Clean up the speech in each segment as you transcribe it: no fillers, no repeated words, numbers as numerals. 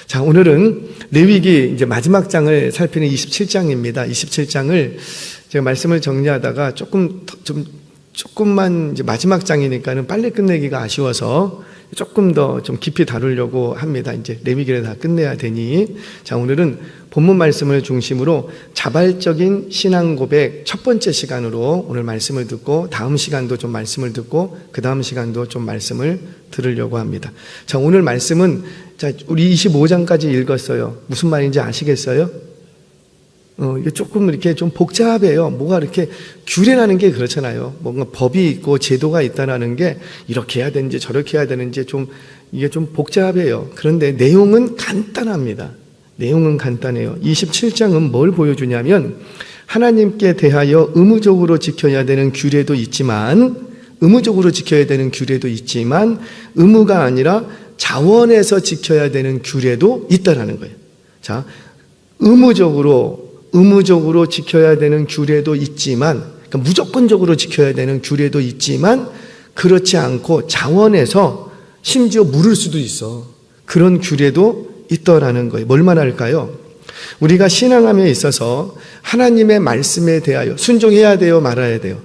자, 오늘은 레위기 이제 마지막 장을 살피는 27장입니다. 27장을 제가 말씀을 정리하다가 조금만 이제 마지막 장이니까는 빨리 끝내기가 아쉬워서 조금 더 좀 깊이 다루려고 합니다. 이제 레위기를 다 끝내야 되니. 자, 오늘은 본문 말씀을 중심으로 자발적인 신앙 고백 첫 번째 시간으로 오늘 말씀을 듣고 다음 시간도 좀 말씀을 듣고 그 다음 시간도 좀 말씀을 들으려고 합니다. 자, 오늘 말씀은 자, 우리 25장까지 읽었어요. 무슨 말인지 아시겠어요? 이게 조금 이렇게 좀 복잡해요. 뭐가 이렇게 규례라는 게 그렇잖아요. 뭔가 법이 있고 제도가 있다라는 게 이렇게 해야 되는지 저렇게 해야 되는지 이게 좀 복잡해요. 그런데 내용은 간단합니다. 내용은 간단해요. 27장은 뭘 보여주냐면 하나님께 대하여 의무적으로 지켜야 되는 규례도 있지만 의무가 아니라 자원해서 지켜야 되는 규례도 있다라는 거예요. 자, 의무적으로 지켜야 되는 규례도 있지만, 그러니까 무조건적으로 지켜야 되는 규례도 있지만 그렇지 않고 자원해서 심지어 물을 수도 있어. 그런 규례도 있더라는 거예요. 뭘 말할까요? 우리가 신앙함에 있어서 하나님의 말씀에 대하여 순종해야 돼요, 말아야 돼요?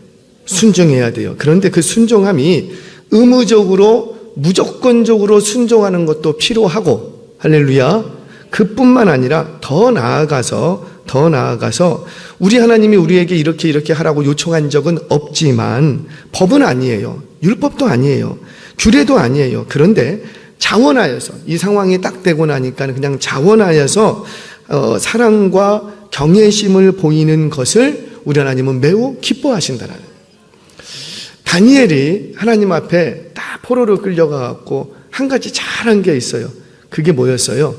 순종해야 돼요. 그런데 그 순종함이 의무적으로 무조건적으로 순종하는 것도 필요하고, 할렐루야, 그뿐만 아니라 더 나아가서 우리 하나님이 우리에게 이렇게 하라고 요청한 적은 없지만, 법은 아니에요, 율법도 아니에요, 규례도 아니에요. 그런데 자원하여서, 이 상황이 딱 되고 나니까 그냥 자원하여서 사랑과 경외심을 보이는 것을 우리 하나님은 매우 기뻐하신다는 거예요. 다니엘이 하나님 앞에 딱 포로로 끌려가갖고 한 가지 잘한 게 있어요. 그게 뭐였어요?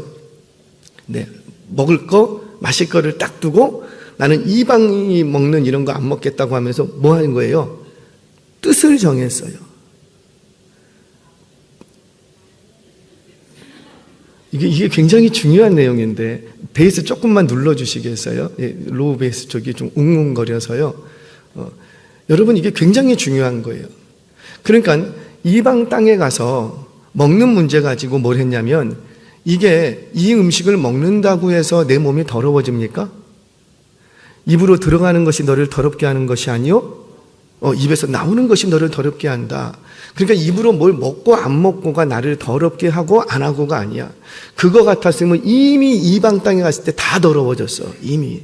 네, 먹을 거, 마실 거를 딱 두고 나는 이방인이 먹는 이런 거 안 먹겠다고 하면서 뭐 하는 거예요? 뜻을 정했어요. 이게 굉장히 중요한 내용인데 베이스 조금만 눌러주시겠어요? 로우 베이스 쪽이 좀 웅웅거려서요. 여러분, 이게 굉장히 중요한 거예요. 그러니까 이방 땅에 가서 먹는 문제 가지고 뭘 했냐면, 이게 이 음식을 먹는다고 해서 내 몸이 더러워집니까? 입으로 들어가는 것이 너를 더럽게 하는 것이 아니요, 입에서 나오는 것이 너를 더럽게 한다. 그러니까 입으로 뭘 먹고 안 먹고가 나를 더럽게 하고 안 하고가 아니야. 그거 같았으면 이미 이방 땅에 갔을 때 다 더러워졌어, 이미.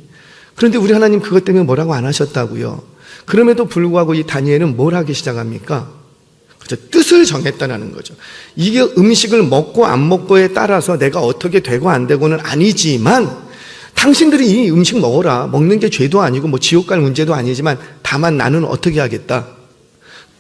그런데 우리 하나님 그것 때문에 뭐라고 안 하셨다고요. 그럼에도 불구하고 이 다니엘은 뭘 하기 시작합니까? 그렇죠? 뜻을 정했다는 거죠. 이게 음식을 먹고 안 먹고에 따라서 내가 어떻게 되고 안 되고는 아니지만, 당신들이 이 음식 먹어라, 먹는 게 죄도 아니고 뭐 지옥 갈 문제도 아니지만 다만 나는 어떻게 하겠다?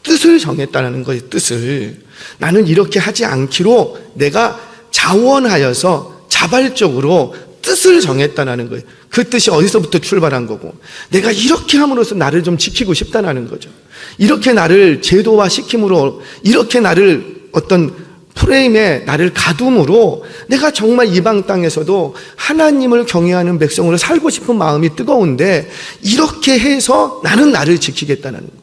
뜻을 정했다는 거예요. 뜻을. 나는 이렇게 하지 않기로 내가 자원하여서 자발적으로 뜻을 정했다는 거예요. 그 뜻이 어디서부터 출발한 거고, 내가 이렇게 함으로써 나를 좀 지키고 싶다는 거죠. 이렇게 나를 제도화 시킴으로, 이렇게 나를 어떤 프레임에 나를 가둠으로 내가 정말 이방 땅에서도 하나님을 경외하는 백성으로 살고 싶은 마음이 뜨거운데, 이렇게 해서 나는 나를 지키겠다는 거예요.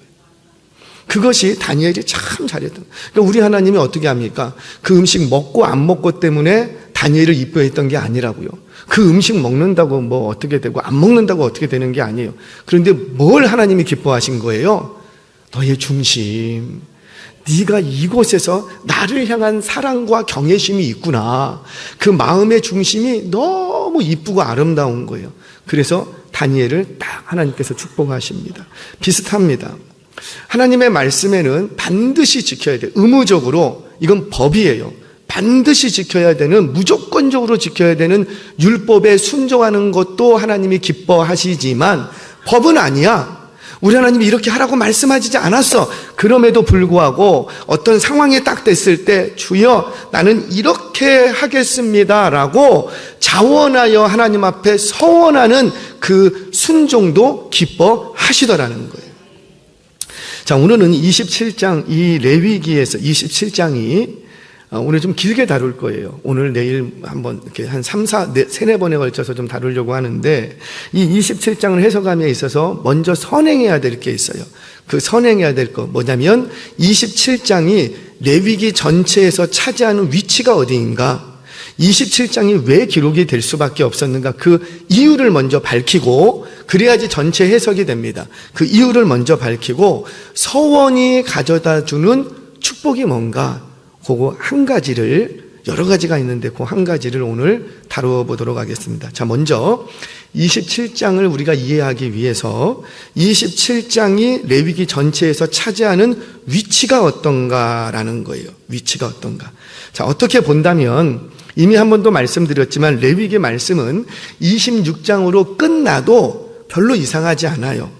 그것이 다니엘이 참 잘했던. 그러니까 우리 하나님이 어떻게 합니까? 그 음식 먹고 안 먹고 때문에 다니엘을 이뻐했던 게 아니라고요. 그 음식 먹는다고 뭐 어떻게 되고 안 먹는다고 어떻게 되는 게 아니에요. 그런데 뭘 하나님이 기뻐하신 거예요? 너의 중심, 네가 이곳에서 나를 향한 사랑과 경외심이 있구나. 그 마음의 중심이 너무 이쁘고 아름다운 거예요. 그래서 다니엘을 딱 하나님께서 축복하십니다. 비슷합니다. 하나님의 말씀에는 반드시 지켜야 돼요. 의무적으로, 이건 법이에요. 반드시 지켜야 되는, 무조건적으로 지켜야 되는 율법에 순종하는 것도 하나님이 기뻐하시지만 법은 아니야. 우리 하나님이 이렇게 하라고 말씀하지 않았어. 그럼에도 불구하고 어떤 상황이 딱 됐을 때, 주여 나는 이렇게 하겠습니다 라고 자원하여 하나님 앞에 서원하는 그 순종도 기뻐하시더라는 거예요. 자, 오늘은 27장, 이 레위기에서 27장이 오늘 좀 길게 다룰 거예요. 오늘 내일 한번 이렇게 한 3-4번에 걸쳐서 좀 다루려고 하는데, 이 27장을 해석함에 있어서 먼저 선행해야 될 게 있어요. 그 선행해야 될 거 뭐냐면, 27장이 레위기 전체에서 차지하는 위치가 어디인가? 27장이 왜 기록이 될 수밖에 없었는가, 그 이유를 먼저 밝히고, 그래야지 전체 해석이 됩니다. 그 이유를 먼저 밝히고 서원이 가져다 주는 축복이 뭔가, 그거 한 가지를, 여러 가지가 있는데 그 한 가지를 오늘 다뤄보도록 하겠습니다. 자, 먼저 27장을 우리가 이해하기 위해서 27장이 레위기 전체에서 차지하는 위치가 어떤가라는 거예요. 위치가 어떤가. 자, 어떻게 본다면, 이미 한 번도 말씀드렸지만 레위기 말씀은 26장으로 끝나도 별로 이상하지 않아요.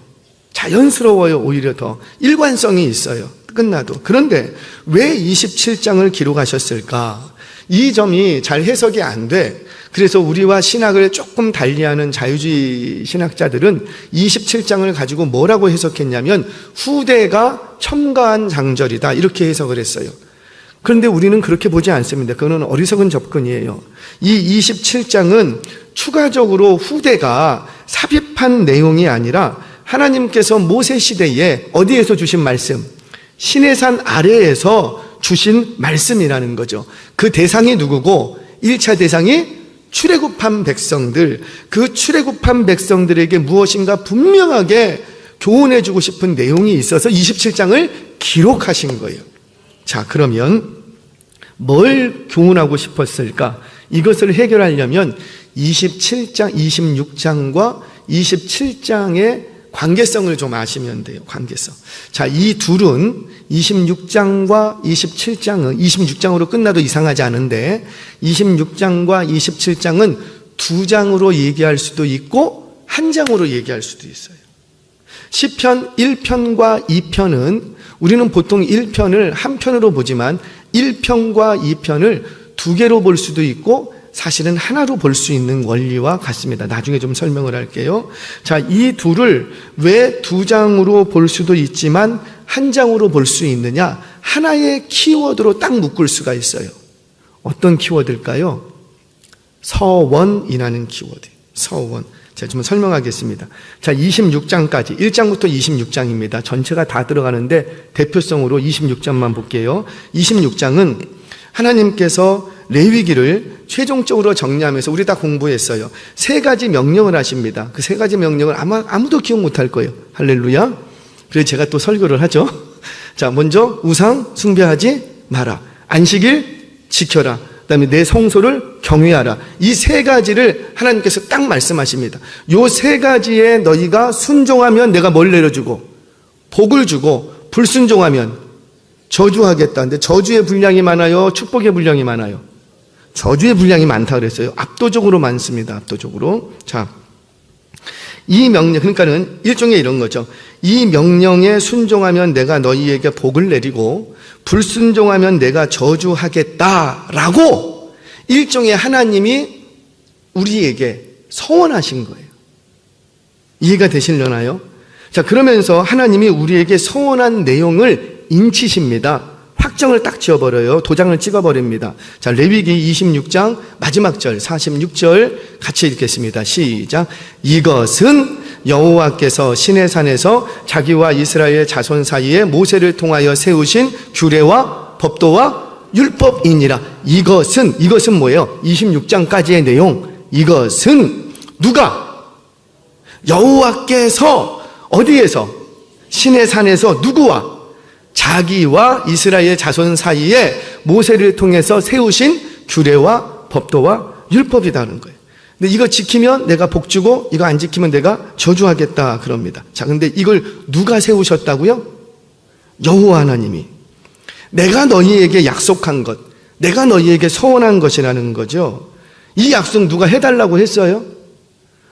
자연스러워요. 오히려 더 일관성이 있어요. 끝나도. 그런데 왜 27장을 기록하셨을까? 이 점이 잘 해석이 안 돼. 그래서 우리와 신학을 조금 달리하는 자유주의 신학자들은 27장을 가지고 뭐라고 해석했냐면 후대가 첨가한 장절이다, 이렇게 해석을 했어요. 그런데 우리는 그렇게 보지 않습니다. 그거는 어리석은 접근이에요. 이 27장은 추가적으로 후대가 삽입한 내용이 아니라 하나님께서 모세 시대에 어디에서 주신 말씀? 시내산 아래에서 주신 말씀이라는 거죠. 그 대상이 누구고, 1차 대상이 출애굽한 백성들, 그 출애굽한 백성들에게 무엇인가 분명하게 교훈해주고 싶은 내용이 있어서 27장을 기록하신 거예요. 자, 그러면 뭘 교훈하고 싶었을까? 이것을 해결하려면 27장, 26장과 27장의 관계성을 좀 아시면 돼요. 관계성. 자, 이 둘은 26장과 27장은 26장으로 끝나도 이상하지 않은데 26장과 27장은 두 장으로 얘기할 수도 있고 한 장으로 얘기할 수도 있어요. 시편 1편과 2편은 우리는 보통 1편을 한 편으로 보지만 1편과 2편을 두 개로 볼 수도 있고 사실은 하나로 볼 수 있는 원리와 같습니다. 나중에 좀 설명을 할게요. 자, 이 둘을 왜 두 장으로 볼 수도 있지만 한 장으로 볼 수 있느냐? 하나의 키워드로 딱 묶을 수가 있어요. 어떤 키워드일까요? 서원이라는 키워드. 서원. 제가 좀 설명하겠습니다. 자, 26장까지 1장부터 26장입니다. 전체가 다 들어가는데 대표성으로 26장만 볼게요. 26장은 하나님께서 레위기를 최종적으로 정리하면서 우리 다 공부했어요. 세 가지 명령을 하십니다. 그 세 가지 명령을 아무도 기억 못할 거예요. 할렐루야. 그래서 제가 또 설교를 하죠. 자, 먼저 우상 숭배하지 마라. 안식일 지켜라. 그다음에 내 성소를 경외하라. 이 세 가지를 하나님께서 딱 말씀하십니다. 요 세 가지에 너희가 순종하면 내가 뭘 내려주고 복을 주고, 불순종하면 저주하겠다. 근데 저주의 분량이 많아요? 축복의 분량이 많아요? 저주의 분량이 많다 그랬어요. 압도적으로 많습니다. 압도적으로. 자, 이 명령, 그러니까는 일종의 이런 거죠. 이 명령에 순종하면 내가 너희에게 복을 내리고 불순종하면 내가 저주하겠다라고 일종의 하나님이 우리에게 서원하신 거예요. 이해가 되시려나요? 자, 그러면서 하나님이 우리에게 서원한 내용을 인치십니다. 확정을 딱 지어버려요. 도장을 찍어버립니다. 자, 레위기 26장 마지막 절 46절 같이 읽겠습니다. 시작. 이것은 여호와께서 시내산에서 자기와 이스라엘 자손 사이에 모세를 통하여 세우신 규례와 법도와 율법이니라. 이것은 뭐예요? 26장까지의 내용. 이것은 누가? 여호와께서 어디에서? 시내산에서 누구와? 자기와 이스라엘 자손 사이에 모세를 통해서 세우신 규례와 법도와 율법이라는 거예요. 근데 이거 지키면 내가 복 주고 이거 안 지키면 내가 저주하겠다 그럽니다. 자, 근데 이걸 누가 세우셨다고요? 여호와 하나님이. 내가 너희에게 약속한 것, 내가 너희에게 서원한 것이라는 거죠. 이 약속 누가 해달라고 했어요?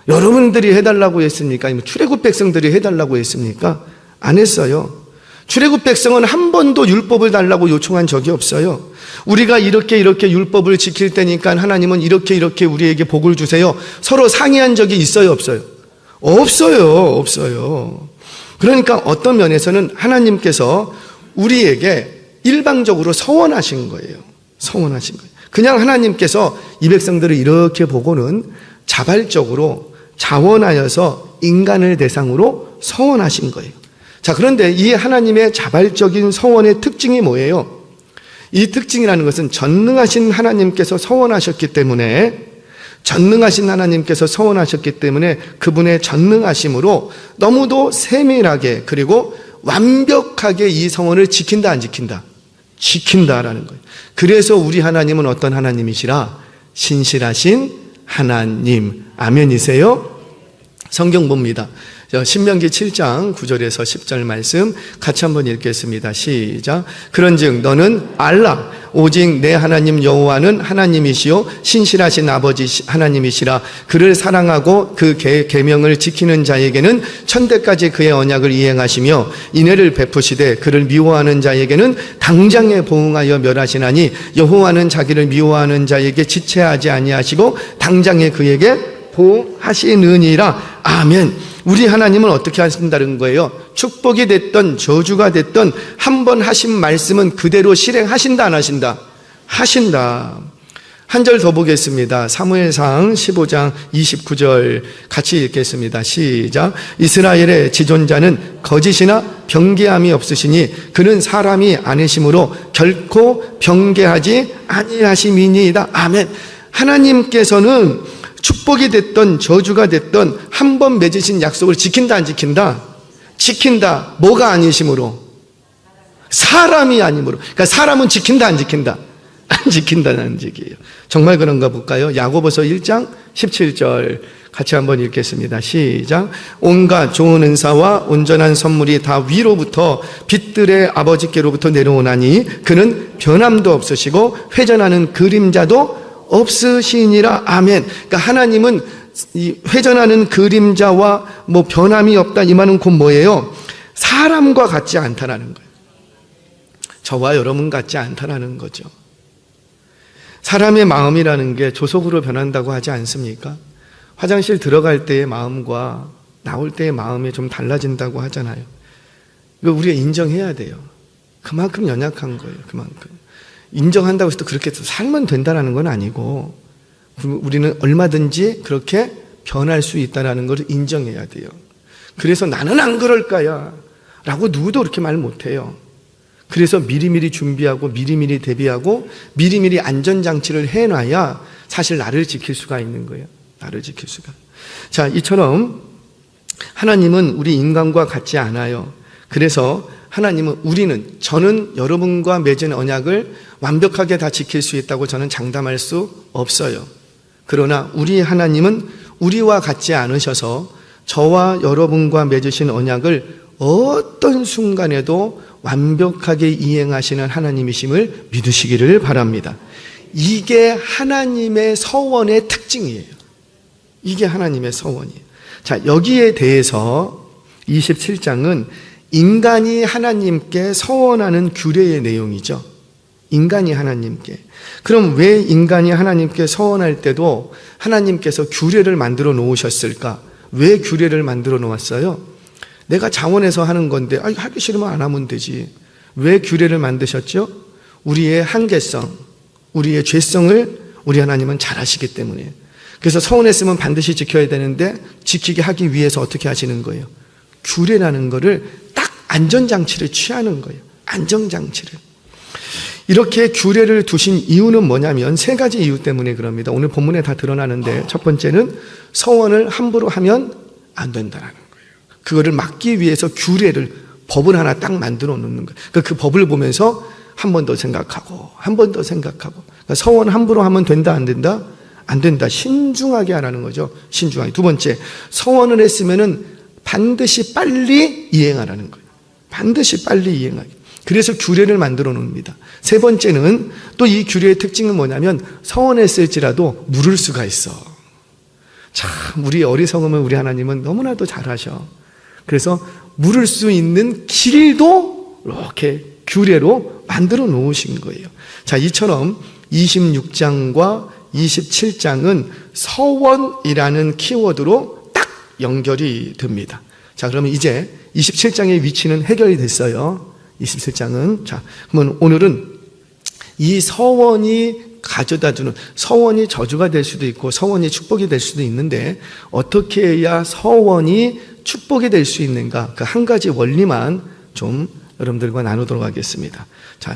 여러분들이 해달라고 했습니까? 아니면 출애굽 백성들이 해달라고 했습니까? 안 했어요. 출애굽 백성은 한 번도 율법을 달라고 요청한 적이 없어요. 우리가 이렇게 율법을 지킬 때니까 하나님은 이렇게 우리에게 복을 주세요. 서로 상의한 적이 있어요, 없어요? 없어요. 그러니까 어떤 면에서는 하나님께서 우리에게 일방적으로 서원하신 거예요. 서원하신 거예요. 그냥 하나님께서 이 백성들을 이렇게 보고는 자발적으로 자원하여서 인간을 대상으로 서원하신 거예요. 자, 그런데 이 하나님의 자발적인 서원의 특징이 뭐예요? 이 특징이라는 것은 전능하신 하나님께서 서원하셨기 때문에 그분의 전능하심으로 너무도 세밀하게 그리고 완벽하게 이 서원을 지킨다 안 지킨다? 지킨다라는 거예요. 그래서 우리 하나님은 어떤 하나님이시라? 신실하신 하나님. 아멘이세요? 성경 봅니다. 신명기 7장 9절에서 10절 말씀 같이 한번 읽겠습니다. 시작. 그런즉 너는 알라 오직 내 하나님 여호와는 하나님이시요 신실하신 아버지 하나님이시라. 그를 사랑하고 그 계명을 지키는 자에게는 천대까지 그의 언약을 이행하시며 인애를 베푸시되 그를 미워하는 자에게는 당장에 보응하여 멸하시나니 여호와는 자기를 미워하는 자에게 지체하지 아니하시고 당장에 그에게 보응하시느니라. 아멘. 우리 하나님은 어떻게 하신다는 거예요? 축복이 됐던 저주가 됐던 한 번 하신 말씀은 그대로 실행하신다 안 하신다? 하신다. 한 절 더 보겠습니다. 사무엘상 15장 29절 같이 읽겠습니다. 시작. 이스라엘의 지존자는 거짓이나 병개함이 없으시니 그는 사람이 아니심으로 결코 병개하지 아니하심이니이다. 아멘. 하나님께서는 축복이 됐던 저주가 됐던 한 번 맺으신 약속을 지킨다 안 지킨다? 지킨다. 뭐가 아니심으로? 사람이 아니므로. 그러니까 사람은 지킨다 안 지킨다? 안 지킨다는 얘기예요. 정말 그런가 볼까요? 야고보서 1장 17절 같이 한번 읽겠습니다. 시작. 온갖 좋은 은사와 온전한 선물이 다 위로부터 빛들의 아버지께로부터 내려오나니 그는 변함도 없으시고 회전하는 그림자도 없으시니라. 아멘. 그러니까 하나님은 이 회전하는 그림자와 뭐 변함이 없다 이 말은 곧 뭐예요? 사람과 같지 않다라는 거예요. 저와 여러분 같지 않다라는 거죠. 사람의 마음이라는 게 조속으로 변한다고 하지 않습니까? 화장실 들어갈 때의 마음과 나올 때의 마음이 좀 달라진다고 하잖아요. 이거 우리가 인정해야 돼요. 그만큼 연약한 거예요. 그만큼. 인정한다고 해서 그렇게 살면 된다는 건 아니고 우리는 얼마든지 그렇게 변할 수 있다는 걸 인정해야 돼요. 그래서 나는 안 그럴까야 라고 누구도 그렇게 말 못해요. 그래서 미리미리 준비하고 미리미리 대비하고 미리미리 안전장치를 해놔야 사실 나를 지킬 수가 있는 거예요. 나를 지킬 수가. 자, 이처럼 하나님은 우리 인간과 같지 않아요. 그래서 하나님은 저는 여러분과 맺은 언약을 완벽하게 다 지킬 수 있다고 저는 장담할 수 없어요. 그러나 우리 하나님은 우리와 같지 않으셔서 저와 여러분과 맺으신 언약을 어떤 순간에도 완벽하게 이행하시는 하나님이심을 믿으시기를 바랍니다. 이게 하나님의 서원의 특징이에요. 이게 하나님의 서원이에요. 자, 여기에 대해서 27장은 인간이 하나님께 서원하는 규례의 내용이죠. 인간이 하나님께. 그럼 왜 인간이 하나님께 서원할 때도 하나님께서 규례를 만들어 놓으셨을까? 왜 규례를 만들어 놓았어요? 내가 자원해서 하는 건데 하기 싫으면 안 하면 되지. 왜 규례를 만드셨죠? 우리의 한계성, 우리의 죄성을 우리 하나님은 잘 아시기 때문에. 그래서 서원했으면 반드시 지켜야 되는데 지키게 하기 위해서 어떻게 하시는 거예요? 규례라는 거를 딱 안전장치를 취하는 거예요. 안전장치를. 이렇게 규례를 두신 이유는 뭐냐면 세 가지 이유 때문에 그럽니다. 오늘 본문에 다 드러나는데 첫 번째는 서원을 함부로 하면 안 된다는 거예요. 그거를 막기 위해서 규례를, 법을 하나 딱 만들어 놓는 거예요. 그러니까 그 법을 보면서 한 번 더 생각하고 한 번 더 생각하고. 그러니까 서원 함부로 하면 된다 안 된다? 안 된다. 신중하게 하라는 거죠. 신중하게. 두 번째, 서원을 했으면은 반드시 빨리 이행하라는 거예요. 반드시 빨리 이행하기. 그래서 규례를 만들어 놓습니다. 세 번째는 또 이 규례의 특징은 뭐냐면 서원했을지라도 물을 수가 있어. 참 우리 어리석음을 우리 하나님은 너무나도 잘하셔. 그래서 물을 수 있는 길도 이렇게 규례로 만들어 놓으신 거예요. 자, 이처럼 26장과 27장은 서원이라는 키워드로 딱 연결이 됩니다. 자, 그러면 이제 27장의 위치는 해결이 됐어요. 27장은. 자, 그러면 오늘은 이 서원이 가져다 주는, 서원이 저주가 될 수도 있고 서원이 축복이 될 수도 있는데 어떻게 해야 서원이 축복이 될 수 있는가, 그 한 가지 원리만 좀 여러분들과 나누도록 하겠습니다. 자,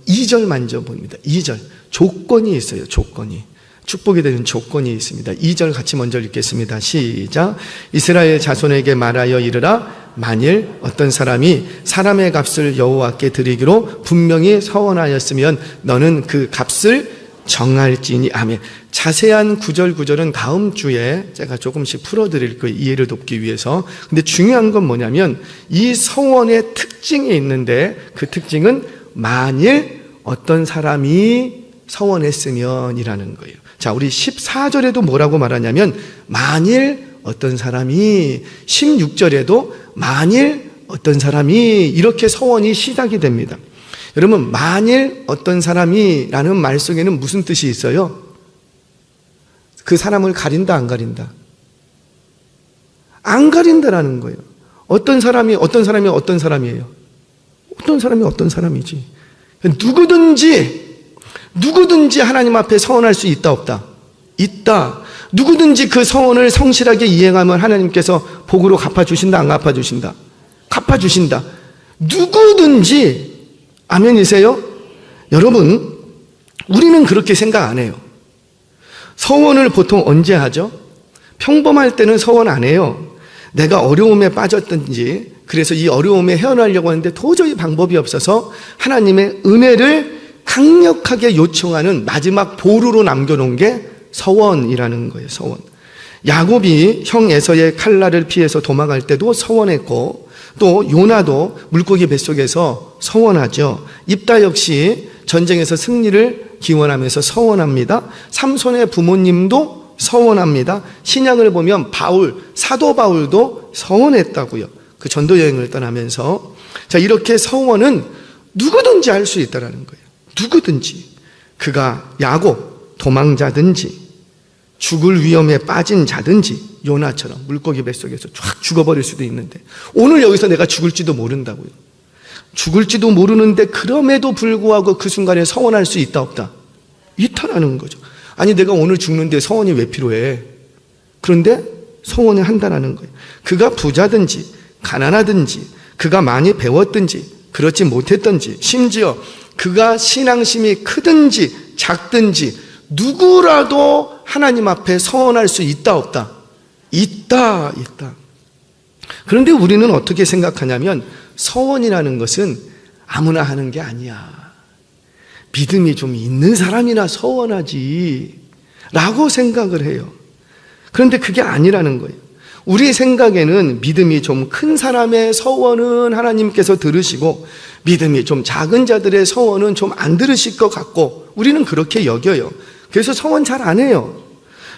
2절 만져봅니다. 2절. 조건이 있어요. 조건이. 축복이 되는 조건이 있습니다. 2절 같이 먼저 읽겠습니다. 시작. 이스라엘 자손에게 말하여 이르라. 만일 어떤 사람이 사람의 값을 여호와께 드리기로 분명히 서원하였으면 너는 그 값을 정할지니. 아멘. 자세한 구절은 다음 주에 제가 조금씩 풀어드릴 거예요. 이해를 돕기 위해서. 근데 중요한 건 뭐냐면 이 서원의 특징이 있는데 그 특징은 만일 어떤 사람이 서원했으면 이라는 거예요. 자, 우리 14절에도 뭐라고 말하냐면 만일 어떤 사람이, 16절에도 만일 어떤 사람이, 이렇게 서원이 시작이 됩니다. 여러분, 만일 어떤 사람이라는 말 속에는 무슨 뜻이 있어요? 그 사람을 가린다, 안 가린다? 안 가린다라는 거예요. 어떤 사람이 어떤 사람이에요? 어떤 사람이 어떤 사람이지. 누구든지 하나님 앞에 서원할 수 있다, 없다? 있다. 누구든지 그 서원을 성실하게 이행하면 하나님께서 복으로 갚아주신다, 안 갚아주신다? 갚아주신다. 누구든지. 아멘이세요? 여러분, 우리는 그렇게 생각 안 해요. 서원을 보통 언제 하죠? 평범할 때는 서원 안 해요. 내가 어려움에 빠졌든지, 그래서 이 어려움에 헤어나려고 하는데 도저히 방법이 없어서 하나님의 은혜를 강력하게 요청하는 마지막 보루로 남겨놓은 게 서원이라는 거예요. 서원. 야곱이 형 에서의 칼날을 피해서 도망갈 때도 서원했고, 또 요나도 물고기 뱃속에서 서원하죠. 입다 역시 전쟁에서 승리를 기원하면서 서원합니다. 삼손의 부모님도 서원합니다. 신약을 보면 사도 바울도 서원했다고요. 그 전도 여행을 떠나면서. 자, 이렇게 서원은 누구든지 할 수 있다는 거예요. 누구든지. 그가 야곱, 도망자든지, 죽을 위험에 빠진 자든지, 요나처럼 물고기 뱃속에서 쫙 죽어버릴 수도 있는데, 오늘 여기서 내가 죽을지도 모른다고요. 죽을지도 모르는데 그럼에도 불구하고 그 순간에 서원할 수 있다, 없다? 있다라는 거죠. 아니, 내가 오늘 죽는데 서원이 왜 필요해? 그런데 서원을 한다라는 거예요. 그가 부자든지 가난하든지, 그가 많이 배웠든지 그렇지 못했든지, 심지어 그가 신앙심이 크든지 작든지 누구라도 하나님 앞에 서원할 수 있다, 없다? 있다. 그런데 우리는 어떻게 생각하냐면 서원이라는 것은 아무나 하는 게 아니야. 믿음이 좀 있는 사람이나 서원하지 라고 생각을 해요. 그런데 그게 아니라는 거예요. 우리 생각에는 믿음이 좀 큰 사람의 서원은 하나님께서 들으시고 믿음이 좀 작은 자들의 서원은 좀 안 들으실 것 같고 우리는 그렇게 여겨요. 그래서 서원 잘 안 해요.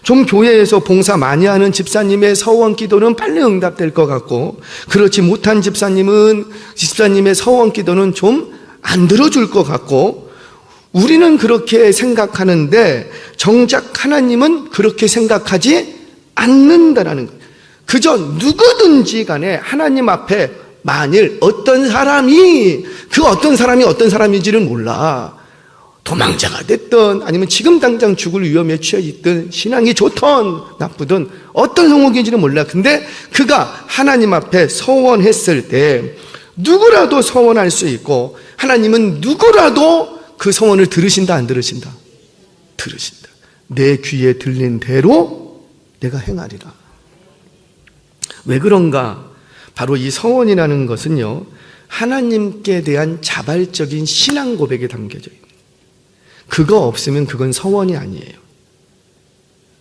좀 교회에서 봉사 많이 하는 집사님의 서원 기도는 빨리 응답될 것 같고, 그렇지 못한 집사님의 서원 기도는 좀 안 들어줄 것 같고, 우리는 그렇게 생각하는데 정작 하나님은 그렇게 생각하지 않는다라는 거예요. 그저 누구든지 간에 하나님 앞에 만일 어떤 사람이, 그 어떤 사람이 어떤 사람인지를 몰라. 도망자가 됐든 아니면 지금 당장 죽을 위험에 처해 있든 신앙이 좋든 나쁘든 어떤 성목인지는 몰라. 근데 그가 하나님 앞에 서원했을 때 누구라도 서원할 수 있고, 하나님은 누구라도 그 서원을 들으신다, 안 들으신다? 들으신다. 내 귀에 들린 대로 내가 행하리라. 왜 그런가? 바로 이 서원이라는 것은요, 하나님께 대한 자발적인 신앙 고백에 담겨져 있는, 그거 없으면 그건 서원이 아니에요.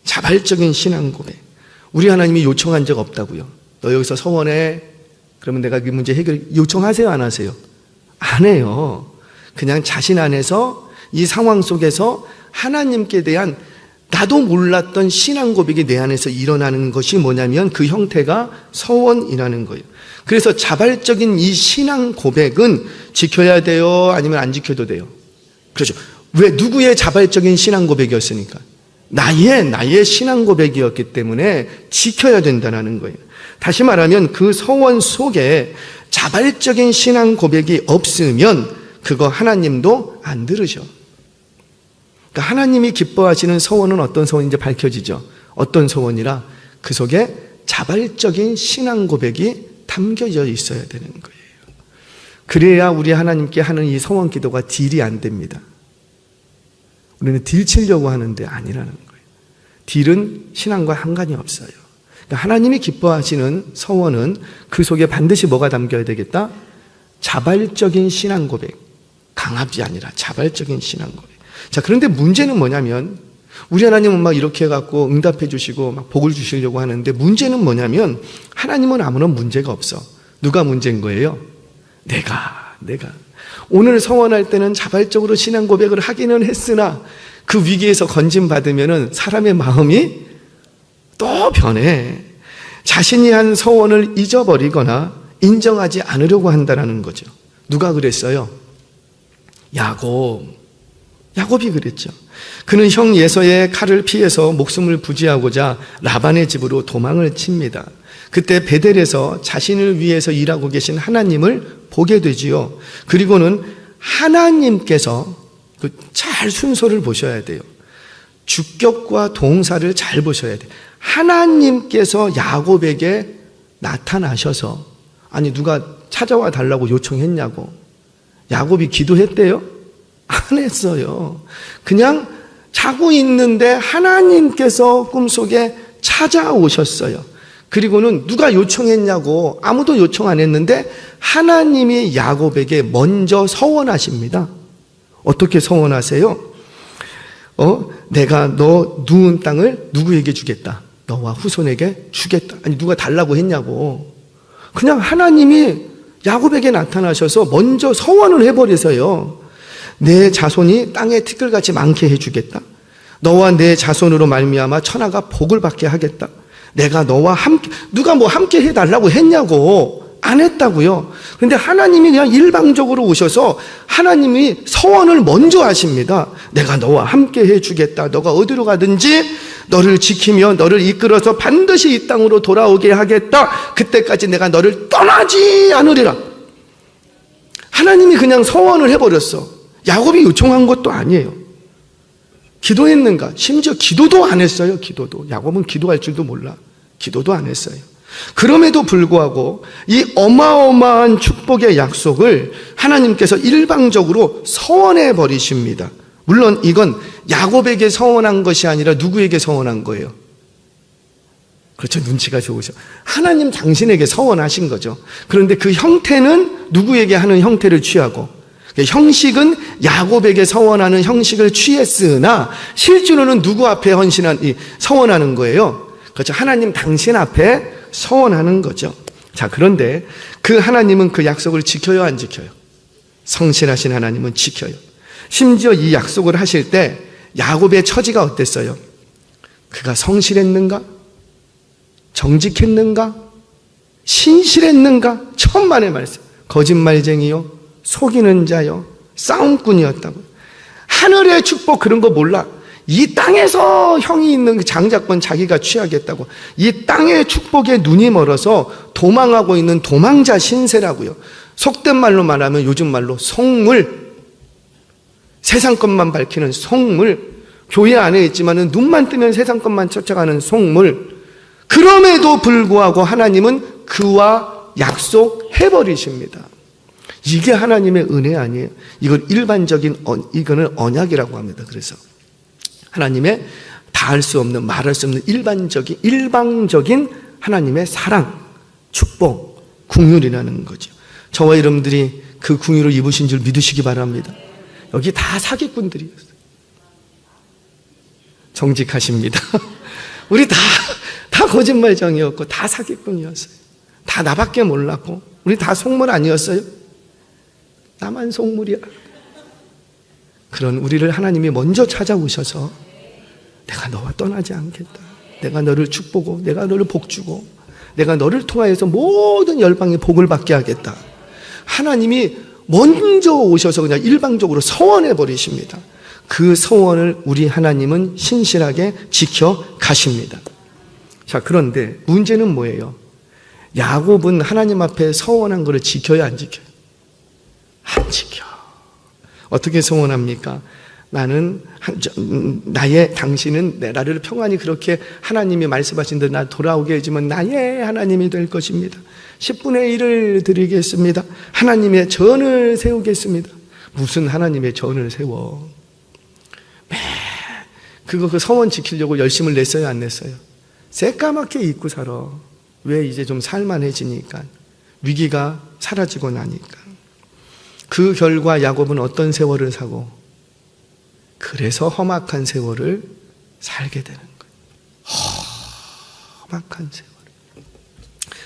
자발적인 신앙 고백. 우리 하나님이 요청한 적 없다고요. 너 여기서 서원해. 그러면 내가 그 문제 해결, 요청하세요, 안 하세요? 안 해요. 그냥 자신 안에서 이 상황 속에서 하나님께 대한 나도 몰랐던 신앙 고백이 내 안에서 일어나는 것이 뭐냐면 그 형태가 서원이라는 거예요. 그래서 자발적인 이 신앙 고백은 지켜야 돼요? 아니면 안 지켜도 돼요? 그렇죠. 왜? 누구의 자발적인 신앙 고백이었으니까? 나의 신앙 고백이었기 때문에 지켜야 된다는 거예요. 다시 말하면 그 서원 속에 자발적인 신앙 고백이 없으면 그거 하나님도 안 들으셔. 그러니까 하나님이 기뻐하시는 서원은 어떤 서원인지 밝혀지죠. 어떤 서원이라? 그 속에 자발적인 신앙 고백이 담겨져 있어야 되는 거예요. 그래야 우리 하나님께 하는 이 서원 기도가 딜이 안 됩니다. 우리는 딜 치려고 하는데 아니라는 거예요. 딜은 신앙과 상관이 없어요. 그러니까 하나님이 기뻐하시는 서원은 그 속에 반드시 뭐가 담겨야 되겠다? 자발적인 신앙 고백. 강압이 아니라 자발적인 신앙 고백. 자, 그런데 문제는 뭐냐면 우리 하나님은 막 이렇게 해갖고 응답해 주시고 막 복을 주시려고 하는데 문제는 뭐냐면 하나님은 아무런 문제가 없어. 누가 문제인 거예요? 내가. 오늘 서원할 때는 자발적으로 신앙 고백을 하기는 했으나 그 위기에서 건진받으면은 사람의 마음이 또 변해. 자신이 한 서원을 잊어버리거나 인정하지 않으려고 한다는 거죠. 누가 그랬어요? 야곱이 그랬죠. 그는 형 예서의 칼을 피해서 목숨을 부지하고자 라반의 집으로 도망을 칩니다. 그때 베델에서 자신을 위해서 일하고 계신 하나님을 보게 되지요. 그리고는 하나님께서 잘 순서를 보셔야 돼요. 주격과 동사를 잘 보셔야 돼요. 하나님께서 야곱에게 나타나셔서, 아니 누가 찾아와 달라고 요청했냐고. 야곱이 기도했대요? 안 했어요. 그냥 자고 있는데 하나님께서 꿈속에 찾아오셨어요. 그리고는 누가 요청했냐고. 아무도 요청 안 했는데 하나님이 야곱에게 먼저 서원하십니다. 어떻게 서원하세요? 내가 너 누운 땅을 누구에게 주겠다. 너와 후손에게 주겠다. 아니 누가 달라고 했냐고. 그냥 하나님이 야곱에게 나타나셔서 먼저 서원을 해버리세요. 내 자손이 땅에 티끌같이 많게 해주겠다. 너와 내 자손으로 말미암아 천하가 복을 받게 하겠다. 내가 너와 함께, 누가 뭐 함께 해달라고 했냐고. 안 했다고요. 그런데 하나님이 그냥 일방적으로 오셔서 하나님이 서원을 먼저 하십니다. 내가 너와 함께 해주겠다. 너가 어디로 가든지 너를 지키며 너를 이끌어서 반드시 이 땅으로 돌아오게 하겠다. 그때까지 내가 너를 떠나지 않으리라. 하나님이 그냥 서원을 해버렸어. 야곱이 요청한 것도 아니에요. 기도했는가? 심지어 기도도 안 했어요. 기도도. 야곱은 기도할 줄도 몰라. 기도도 안 했어요. 그럼에도 불구하고 이 어마어마한 축복의 약속을 하나님께서 일방적으로 서원해 버리십니다. 물론 이건 야곱에게 서원한 것이 아니라 누구에게 서원한 거예요? 그렇죠. 눈치가 좋으셔. 하나님 당신에게 서원하신 거죠. 그런데 그 형태는 누구에게 하는 형태를 취하고, 형식은 야곱에게 서원하는 형식을 취했으나 실제로는 누구 앞에 서원하는 거예요? 그렇죠. 하나님 당신 앞에 서원하는 거죠. 자, 그런데 그 하나님은 그 약속을 지켜요, 안 지켜요? 성실하신 하나님은 지켜요. 심지어 이 약속을 하실 때 야곱의 처지가 어땠어요? 그가 성실했는가? 정직했는가? 신실했는가? 천만의 말씀. 거짓말쟁이요, 속이는 자요, 싸움꾼이었다고. 하늘의 축복 그런 거 몰라. 이 땅에서 형이 있는 그 장자권 자기가 취하겠다고. 이 땅의 축복에 눈이 멀어서 도망하고 있는 도망자 신세라고요. 속된 말로 말하면 요즘 말로 속물. 세상 것만 밝히는 속물. 교회 안에 있지만은 눈만 뜨면 세상 것만 쫓아가는 속물. 그럼에도 불구하고 하나님은 그와 약속해버리십니다. 이게 하나님의 은혜 아니에요. 이걸 이거는 언약이라고 합니다. 그래서 하나님의 다할 수 없는, 말할 수 없는 일방적인 하나님의 사랑, 축복, 긍휼이라는 거죠. 저와 여러분들이 그 긍휼을 입으신 줄 믿으시기 바랍니다. 여기 다 사기꾼들이었어요. 정직하십니다. 우리 다 거짓말쟁이였고 다 사기꾼이었어요. 다 나밖에 몰랐고 우리 다 속물 아니었어요? 나만 속물이야. 그런 우리를 하나님이 먼저 찾아오셔서 내가 너와 떠나지 않겠다. 내가 너를 축복하고 내가 너를 복주고 내가 너를 통하여서 모든 열방의 복을 받게 하겠다. 하나님이 먼저 오셔서 그냥 일방적으로 서원해 버리십니다. 그 서원을 우리 하나님은 신실하게 지켜 가십니다. 자, 그런데 문제는 뭐예요? 야곱은 하나님 앞에 서원한 것을 지켜요, 안 지켜요? 안 지켜. 어떻게 서원합니까? 당신은 나를 평안히 그렇게 하나님이 말씀하신 대로 나 돌아오게 해주면 나의 하나님이 될 것입니다. 10분의 1을 드리겠습니다. 하나님의 전을 세우겠습니다. 무슨 하나님의 전을 세워? 그 서원 지키려고 열심을 냈어요, 안 냈어요? 새까맣게 잊고 살아. 왜? 이제 좀 살만해지니까. 위기가 사라지고 나니까. 그 결과 야곱은 어떤 세월을 사고, 그래서 험악한 세월을 살게 되는 거예요. 험악한 세월.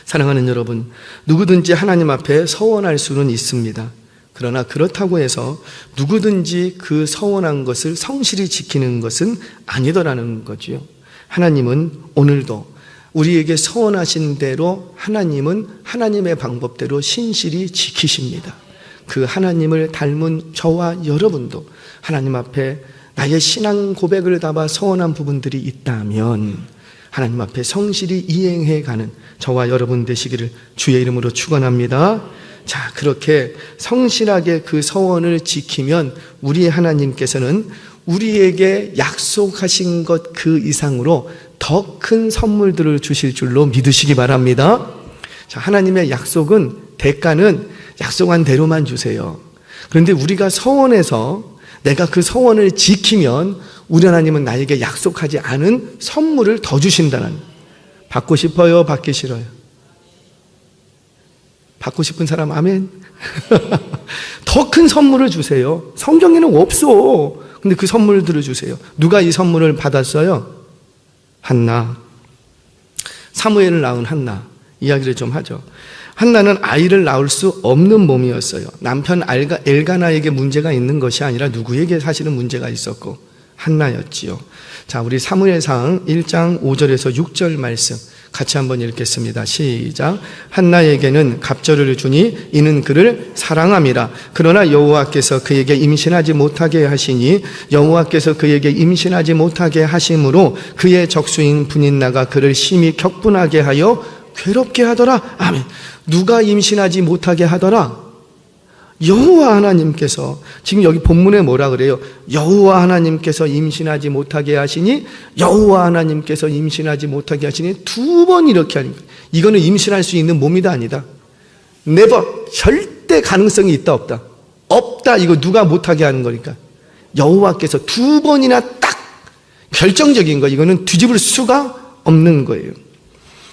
사랑하는 여러분, 누구든지 하나님 앞에 서원할 수는 있습니다. 그러나 그렇다고 해서 누구든지 그 서원한 것을 성실히 지키는 것은 아니더라는 거지요. 하나님은 오늘도 우리에게 서원하신 대로 하나님은 하나님의 방법대로 신실히 지키십니다. 그 하나님을 닮은 저와 여러분도 하나님 앞에 나의 신앙 고백을 담아 서원한 부분들이 있다면 하나님 앞에 성실히 이행해가는 저와 여러분 되시기를 주의 이름으로 축원합니다. 자, 그렇게 성실하게 그 서원을 지키면 우리 하나님께서는 우리에게 약속하신 것 그 이상으로 더 큰 선물들을 주실 줄로 믿으시기 바랍니다. 자, 하나님의 약속은, 대가는 약속한 대로만 주세요. 그런데 우리가 서원해서 내가 그 서원을 지키면 우리 하나님은 나에게 약속하지 않은 선물을 더 주신다는. 받고 싶어요? 받기 싫어요? 받고 싶은 사람 아멘. 더 큰 선물을 주세요. 성경에는 없어. 근데 그 선물들을 주세요. 누가 이 선물을 받았어요? 한나. 사무엘을 낳은 한나. 이야기를 좀 하죠. 한나는 아이를 낳을 수 없는 몸이었어요. 남편 엘가나에게 문제가 있는 것이 아니라 누구에게 사실은 문제가 있었고 한나였지요. 자, 우리 사무엘상 1장 5절에서 6절 말씀 같이 한번 읽겠습니다. 시작. 한나에게는 갑절을 주니 이는 그를 사랑함이라. 그러나 여호와께서 그에게 임신하지 못하게 하시니 여호와께서 그에게 임신하지 못하게 하심으로 그의 적수인 분인나가 그를 심히 격분하게 하여 괴롭게 하더라. 아멘. 누가 임신하지 못하게 하더라? 여호와 하나님께서. 지금 여기 본문에 뭐라 그래요? 여호와 하나님께서 임신하지 못하게 하시니, 여호와 하나님께서 임신하지 못하게 하시니, 두 번 이렇게 하는 거예요. 이거는 임신할 수 있는 몸이다 아니다? never, 절대 가능성이 있다 없다? 없다. 이거 누가 못하게 하는 거니까 여호와께서 두 번이나 딱 결정적인 거. 이거는 뒤집을 수가 없는 거예요.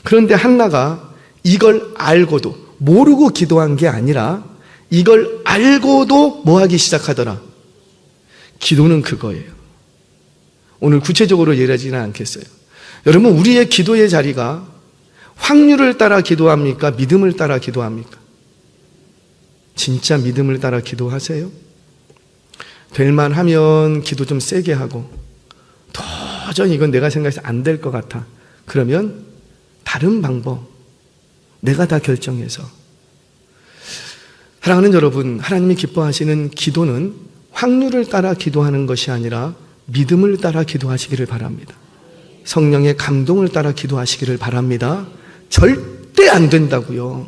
그런데 한나가 이걸 알고도, 모르고 기도한 게 아니라 이걸 알고도 뭐 하기 시작하더라? 기도는 그거예요. 오늘 구체적으로 얘기하지는 않겠어요. 여러분, 우리의 기도의 자리가 확률을 따라 기도합니까? 믿음을 따라 기도합니까? 진짜 믿음을 따라 기도하세요? 될만 하면 기도 좀 세게 하고, 도저히 이건 내가 생각해서 안 될 것 같아. 그러면 다른 방법, 내가 다 결정해서. 사랑하는 여러분, 하나님이 기뻐하시는 기도는 확률을 따라 기도하는 것이 아니라 믿음을 따라 기도하시기를 바랍니다. 성령의 감동을 따라 기도하시기를 바랍니다. 절대 안 된다고요.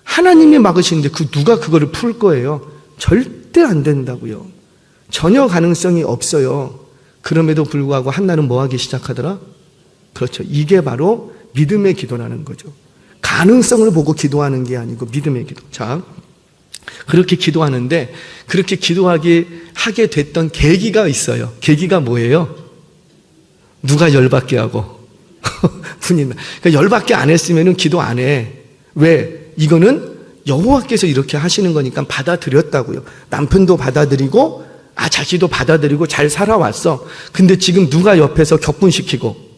하나님이 막으시는데 누가 그거를 풀 거예요? 절대 안 된다고요. 전혀 가능성이 없어요. 그럼에도 불구하고 한나는 뭐 하기 시작하더라? 그렇죠. 이게 바로 믿음의 기도라는 거죠. 가능성을 보고 기도하는 게 아니고 믿음의 기도. 자, 그렇게 기도하는데 그렇게 하게 됐던 계기가 있어요. 계기가 뭐예요? 누가 열받게 하고 분이. 그러니까 열받게 안 했으면 기도 안 해. 왜? 이거는 여호와께서 이렇게 하시는 거니까 받아들였다고요. 남편도 받아들이고 자기도 받아들이고 잘 살아왔어. 근데 지금 누가 옆에서 격분시키고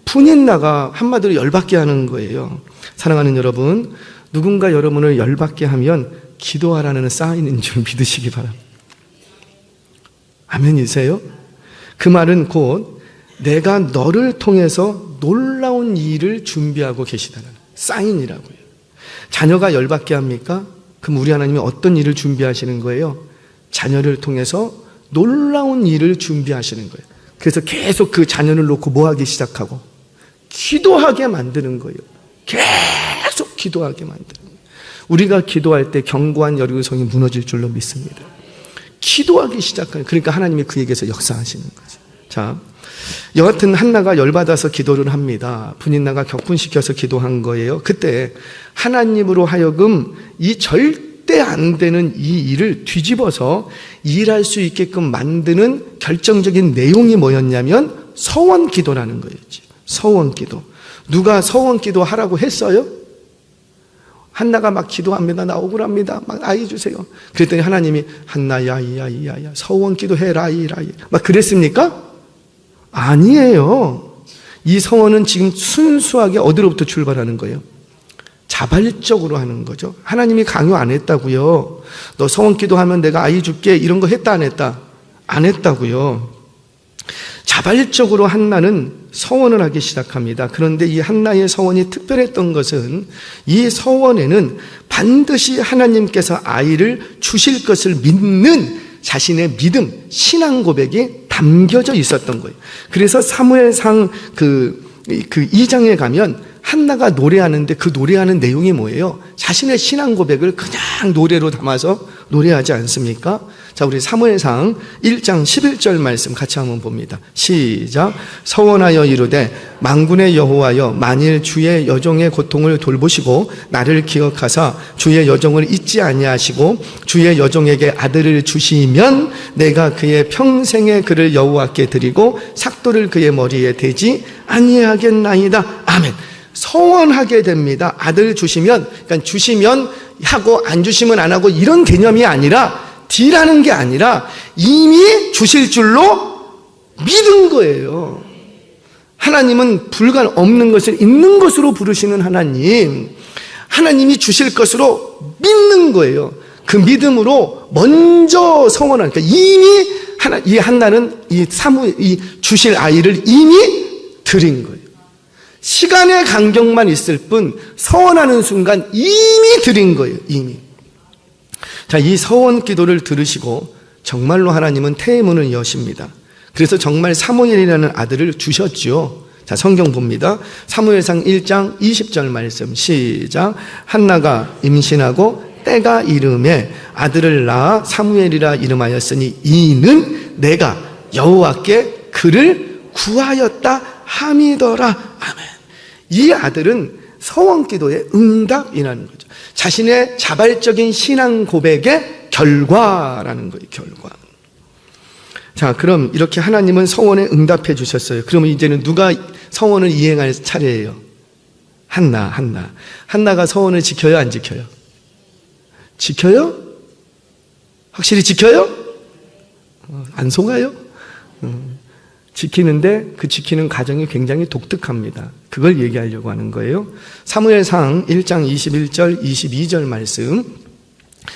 푸닌나가 한마디로 열받게 하는 거예요. 사랑하는 여러분, 누군가 여러분을 열받게 하면 기도하라는 사인인 줄 믿으시기 바랍니다. 아멘이세요? 그 말은 곧 내가 너를 통해서 놀라운 일을 준비하고 계시다는 사인이라고요. 자녀가 열받게 합니까? 그럼 우리 하나님이 어떤 일을 준비하시는 거예요? 자녀를 통해서 놀라운 일을 준비하시는 거예요. 그래서 계속 그 자녀를 놓고 뭐 하기 시작하고? 기도하게 만드는 거예요. 계속 기도하게 만드는 거예요. 우리가 기도할 때 견고한 여리고성이 무너질 줄로 믿습니다. 기도하기 시작하는, 그러니까 하나님이 그에게서 역사하시는 거죠. 자, 여하튼 한나가 열받아서 기도를 합니다. 분인나가 격분시켜서 기도한 거예요. 그때 하나님으로 하여금 이 절대 안 되는 이 일을 뒤집어서 일할 수 있게끔 만드는 결정적인 내용이 뭐였냐면 서원 기도라는 거였지. 서원 기도. 누가 서원 기도 하라고 했어요? 한나가 막 기도합니다. 나 억울합니다. 막 아이 주세요. 그랬더니 하나님이 한나야 이야 서원 기도해라 이라 막 그랬습니까? 아니에요. 이 서원은 지금 순수하게 어디로부터 출발하는 거예요? 자발적으로 하는 거죠. 하나님이 강요 안 했다고요. 너 서원 기도하면 내가 아이 줄게 이런 거 했다 안 했다? 안 했다고요. 자발적으로 한나는 서원을 하기 시작합니다. 그런데 이 한나의 서원이 특별했던 것은 이 서원에는 반드시 하나님께서 아이를 주실 것을 믿는 자신의 믿음, 신앙 고백이 담겨져 있었던 거예요. 그래서 사무엘상 그 2장에 가면 한나가 노래하는데 그 노래하는 내용이 뭐예요? 자신의 신앙 고백을 그냥 노래로 담아서 노래하지 않습니까? 자, 우리 사무엘상 1장 11절 말씀 같이 한번 봅니다. 시작. 서원하여 이르되 만군의 여호와여 만일 주의 여종의 고통을 돌보시고 나를 기억하사 주의 여종을 잊지 아니하시고 주의 여종에게 아들을 주시면 내가 그의 평생의 그를 여호와께 드리고 삭도를 그의 머리에 대지 아니하겠나이다. 아멘. 서원하게 됩니다. 아들 주시면, 그러니까 주시면 하고 안 주시면 안 하고 이런 개념이 아니라 딜하는 게 아니라 이미 주실 줄로 믿은 거예요. 하나님은 불가 없는 것을 있는 것으로 부르시는 하나님, 하나님이 주실 것으로 믿는 거예요. 그 믿음으로 먼저 서원하니까 이미 이 한나는 이 주실 아이를 이미 드린 거예요. 시간의 간격만 있을 뿐 서원하는 순간 이미 드린 거예요. 이미. 자, 이 서원 기도를 들으시고 정말로 하나님은 태의 문을 여십니다. 그래서 정말 사무엘이라는 아들을 주셨죠. 자, 성경 봅니다. 사무엘상 1장 20절 말씀 시작. 한나가 임신하고 때가 이름에 아들을 낳아 사무엘이라 이름하였으니 이는 내가 여호와께 그를 구하였다 함이더라. 아멘. 이 아들은 서원 기도의 응답이라는 거죠. 자신의 자발적인 신앙 고백의 결과라는 거예요. 결과. 자, 그럼 이렇게 하나님은 서원에 응답해 주셨어요. 그러면 이제는 누가 서원을 이행할 차례예요? 한나가 서원을 지켜요, 안 지켜요? 지켜요? 확실히 지켜요? 안 속아요? 지키는데 그 지키는 과정이 굉장히 독특합니다. 그걸 얘기하려고 하는 거예요. 사무엘상 1장 21절 22절 말씀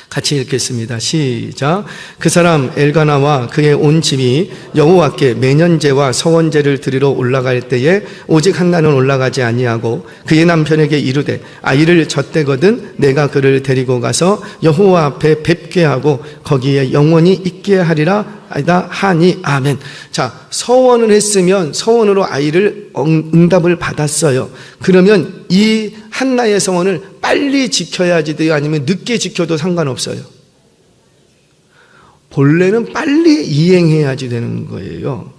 같이 읽겠습니다. 시작. 그 사람 엘가나와 그의 온 집이 여호와께 매년제와 서원제를 드리러 올라갈 때에 오직 한나는 올라가지 아니하고 그의 남편에게 이르되 아이를 젖대거든 내가 그를 데리고 가서 여호와 앞에 뵙게 하고 거기에 영원히 있게 하리라 하니 아멘. 자, 서원을 했으면 서원으로 아이를 응답을 받았어요. 그러면 이 한나의 서원을 빨리 지켜야지 돼요? 아니면 늦게 지켜도 상관없어요? 본래는 빨리 이행해야지 되는 거예요.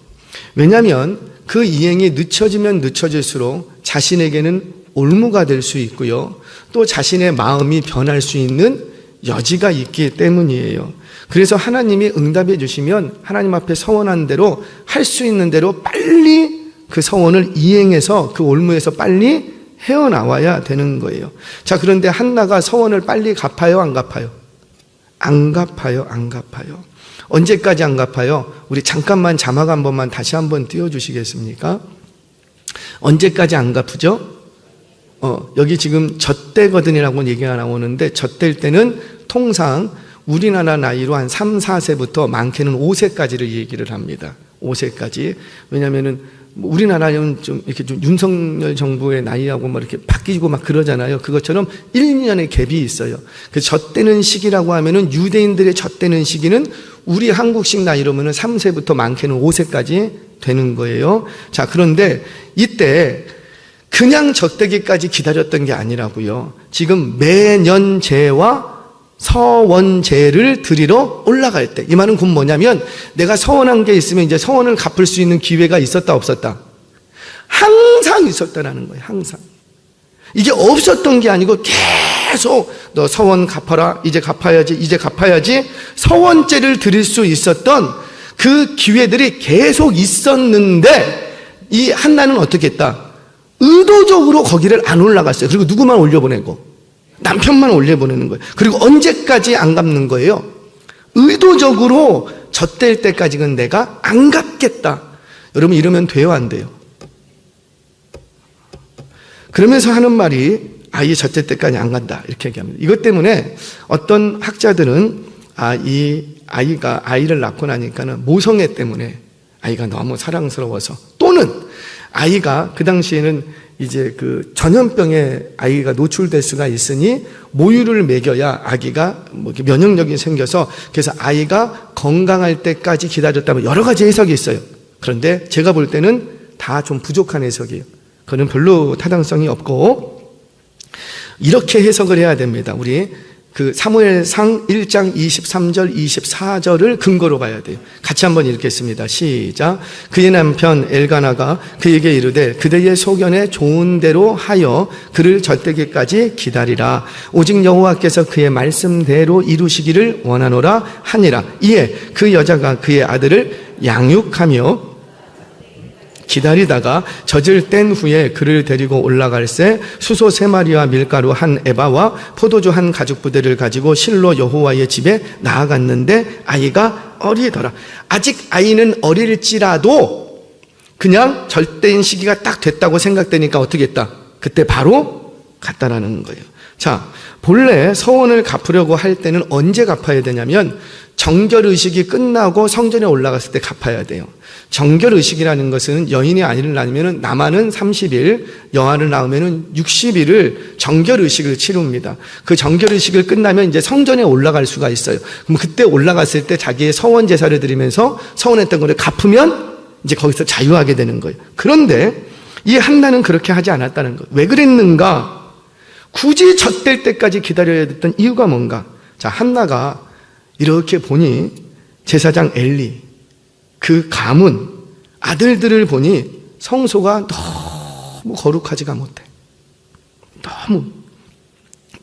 왜냐하면 그 이행이 늦춰지면 늦춰질수록 자신에게는 올무가 될 수 있고요. 또 자신의 마음이 변할 수 있는 여지가 있기 때문이에요. 그래서 하나님이 응답해 주시면 하나님 앞에 서원한 대로 할 수 있는 대로 빨리 그 서원을 이행해서 그 올무에서 빨리 헤어나와야 되는 거예요. 자, 그런데 한나가 서원을 빨리 갚아요, 안 갚아요? 안 갚아요. 언제까지 안 갚아요? 우리 잠깐만 자막 한 번만 다시 한번 띄워주시겠습니까? 언제까지 안 갚으죠? 여기 지금 젖대거든이라고 얘기가 나오는데 젖댈 때는 통상 우리나라 나이로 한 3, 4세부터 많게는 5세까지를 얘기를 합니다. 5세까지. 왜냐면은 우리나라는 좀 이렇게 좀 윤석열 정부의 나이하고 막 이렇게 바뀌고 막 그러잖아요. 그것처럼 1, 2년의 갭이 있어요. 그 젖대는 시기라고 하면은 유대인들의 젖대는 시기는 우리 한국식 나이로면은 3세부터 많게는 5세까지 되는 거예요. 자, 그런데 이때 그냥 젖대기까지 기다렸던 게 아니라고요. 지금 매년제와 서원제를 드리러 올라갈 때, 이 말은 곧 뭐냐면 내가 서원한 게 있으면 이제 서원을 갚을 수 있는 기회가 있었다 없었다? 항상 있었다라는 거예요. 항상. 이게 없었던 게 아니고 계속 너 서원 갚아라, 이제 갚아야지, 이제 갚아야지, 서원제를 드릴 수 있었던 그 기회들이 계속 있었는데 이 한나는 어떻게 했다? 의도적으로 거기를 안 올라갔어요. 그리고 누구만 올려보내고? 남편만 올려보내는 거예요. 그리고 언제까지 안 갚는 거예요? 의도적으로 젖될 때까지는 내가 안 갚겠다. 여러분 이러면 돼요, 안 돼요? 그러면서 하는 말이 이 젖될 때까지 안 간다 이렇게 얘기합니다. 이것 때문에 어떤 학자들은 이 아이를 낳고 나니까는 모성애 때문에 아이가 너무 사랑스러워서, 또는 아이가 그 당시에는 이제 그 전염병에 아이가 노출될 수가 있으니 모유를 먹여야 아기가 뭐 면역력이 생겨서, 그래서 아이가 건강할 때까지 기다렸다면 여러 가지 해석이 있어요. 그런데 제가 볼 때는 다 좀 부족한 해석이에요. 그건 별로 타당성이 없고, 이렇게 해석을 해야 됩니다. 우리 그 사무엘상 1장 23절 24절을 근거로 봐야 돼요. 같이 한번 읽겠습니다. 시작. 그의 남편 엘가나가 그에게 이르되 그대의 소견에 좋은 대로 하여 그를 젖되기까지 기다리라. 오직 여호와께서 그의 말씀대로 이루시기를 원하노라 하니라. 이에 그 여자가 그의 아들을 양육하며 기다리다가 젖을 뗀 후에 그를 데리고 올라갈새 수소 3마리와 밀가루 1에바와 포도주 1가죽 부대를 가지고 실로 여호와의 집에 나아갔는데 아이가 어리더라. 아직 아이는 어릴지라도 그냥 젖된 시기가 딱 됐다고 생각되니까 어떻게 했다? 그때 바로 갔다라는 거예요. 자, 본래 서원을 갚으려고 할 때는 언제 갚아야 되냐면 정결의식이 끝나고 성전에 올라갔을 때 갚아야 돼요. 정결의식이라는 것은 여인이 아이를 낳으면 남아는 30일, 여아를 낳으면 60일을 정결의식을 치릅니다. 그 정결의식을 끝나면 이제 성전에 올라갈 수가 있어요. 그럼 그때 올라갔을 때 자기의 서원 제사를 드리면서 서원했던 것을 갚으면 이제 거기서 자유하게 되는 거예요. 그런데 이 한나는 그렇게 하지 않았다는 거예요. 왜 그랬는가? 굳이 젖될 때까지 기다려야 됐던 이유가 뭔가? 자, 한나가 이렇게 보니 제사장 엘리, 그 가문, 아들들을 보니 성소가 너무 거룩하지가 못해. 너무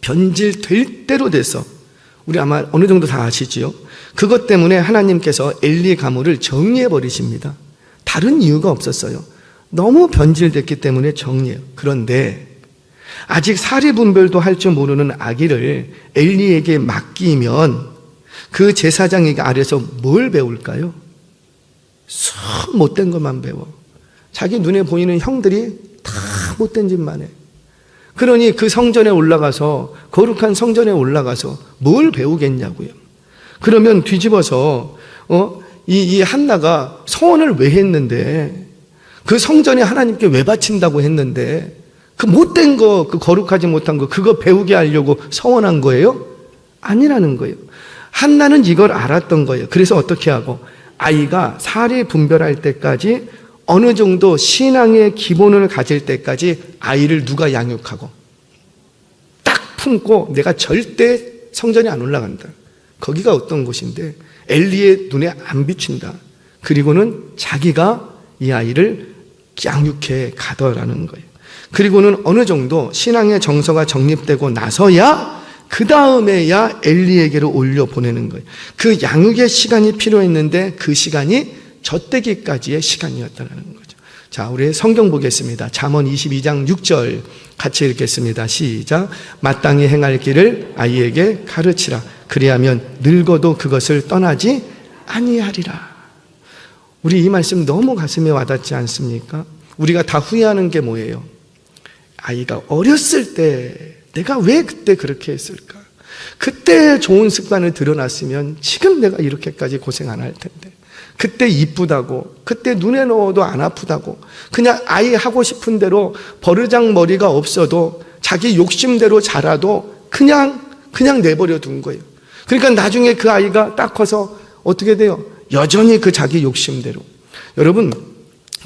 변질될 대로 돼서, 우리 아마 어느 정도 다 아시지요? 그것 때문에 하나님께서 엘리 가문을 정리해 버리십니다. 다른 이유가 없었어요. 너무 변질됐기 때문에 정리해요. 그런데 아직 사리분별도 할 줄 모르는 아기를 엘리에게 맡기면 그 제사장에게 아래서 뭘 배울까요? 참 못된 것만 배워. 자기 눈에 보이는 형들이 다 못된 짓만 해. 그러니 그 성전에 올라가서, 거룩한 성전에 올라가서 뭘 배우겠냐고요. 그러면 뒤집어서 이 한나가 서원을 왜 했는데, 그 성전에 하나님께 왜 바친다고 했는데, 그 못된 거, 그 거룩하지 못한 거, 그거 배우게 하려고 서원한 거예요? 아니라는 거예요. 한나는 이걸 알았던 거예요. 그래서 어떻게 하고, 아이가 사리 분별할 때까지, 어느 정도 신앙의 기본을 가질 때까지 아이를 누가 양육하고 딱 품고 내가 절대 성전에 안 올라간다. 거기가 어떤 곳인데 엘리의 눈에 안 비친다. 그리고는 자기가 이 아이를 양육해 가더라는 거예요. 그리고는 어느 정도 신앙의 정서가 정립되고 나서야 그 다음에야 엘리에게로 올려보내는 거예요. 그 양육의 시간이 필요했는데 그 시간이 젖되기까지의 시간이었다는 거죠. 자, 우리 성경 보겠습니다. 잠언 22장 6절 같이 읽겠습니다. 시작. 마땅히 행할 길을 아이에게 가르치라. 그리하면 늙어도 그것을 떠나지 아니하리라. 우리 이 말씀 너무 가슴에 와닿지 않습니까? 우리가 다 후회하는 게 뭐예요? 아이가 어렸을 때 내가 왜 그때 그렇게 했을까? 그때 좋은 습관을 들여놨으면 지금 내가 이렇게까지 고생 안 할 텐데. 그때 이쁘다고, 그때 눈에 넣어도 안 아프다고, 그냥 아이 하고 싶은 대로 버르장머리가 없어도 자기 욕심대로 자라도 그냥 내버려 둔 거예요. 그러니까 나중에 그 아이가 딱 커서 어떻게 돼요? 여전히 그 자기 욕심대로. 여러분,